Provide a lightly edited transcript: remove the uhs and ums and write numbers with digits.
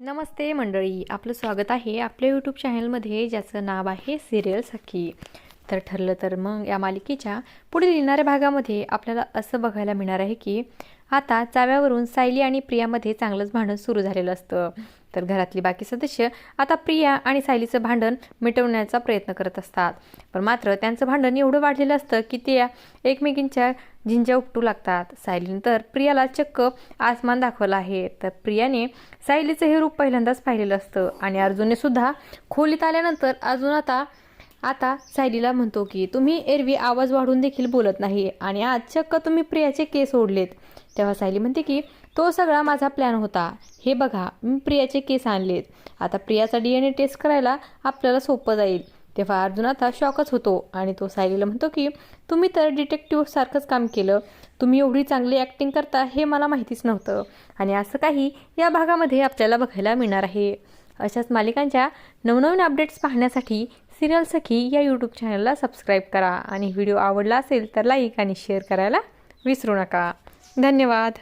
नमस्ते मंडळी, आपलं स्वागत आहे आपल्या यूट्यूब चॅनलमध्ये ज्याचं नाव आहे सिरियल सखी। तर ठरलं तर मग या मालिकेच्या पुढील येणाऱ्या भागामध्ये आपल्याला असं बघायला मिळणार आहे की आता चाव्यावरून सायली आणि प्रियामध्ये चांगलंच भांडण सुरू झालेलं असतं। तर घरातली बाकी सदस्य आता प्रिया आणि सायलीचं भांडण मिटवण्याचा प्रयत्न करत असतात, पण मात्र त्यांचं भांडण एवढं वाढलेलं असतं की ते एकमेकींच्या झिंज्या उपटू लागतात। सायलीने तर प्रियाला चक्क आसमान दाखवलं आहे, तर प्रियाने सायलीचं हे रूप पहिल्यांदाच पाहिलेलं असतं आणि अर्जुनने सुद्धा खोलीत आल्यानंतर अर्जुन आता सायलीला म्हणतो की तुम्ही एरवी आवाज वाढवून देखील बोलत नाही आणि आज चक्क तुम्ही प्रियाचे केस ओढलेत। तेव्हा सायली म्हणते की तो सगळा माझा प्लॅन होता, हे बघा मी प्रियाचे केस आणलेत, आता प्रियाचा DNA टेस्ट करायला आपल्याला सोपं जाईल। तेव्हा अर्जुन आता शॉकच होतो आणि तो सायलीला म्हणतो की तुम्ही तर डिटेक्टिव्ह सारखंच काम केलं, तुम्ही एवढी चांगली ॲक्टिंग करता हे मला माहितीच नव्हतं। आणि असं काही या भागामध्ये आपल्याला बघायला मिळणार आहे। अशाच मालिकांच्या नवनवीन अपडेट्स पाहण्यासाठी सिरियल सखी या यूट्यूब चॅनलला सबस्क्राईब करा आणि व्हिडिओ आवडला असेल तर लाईक आणि शेअर करायला विसरू नका। धन्यवाद।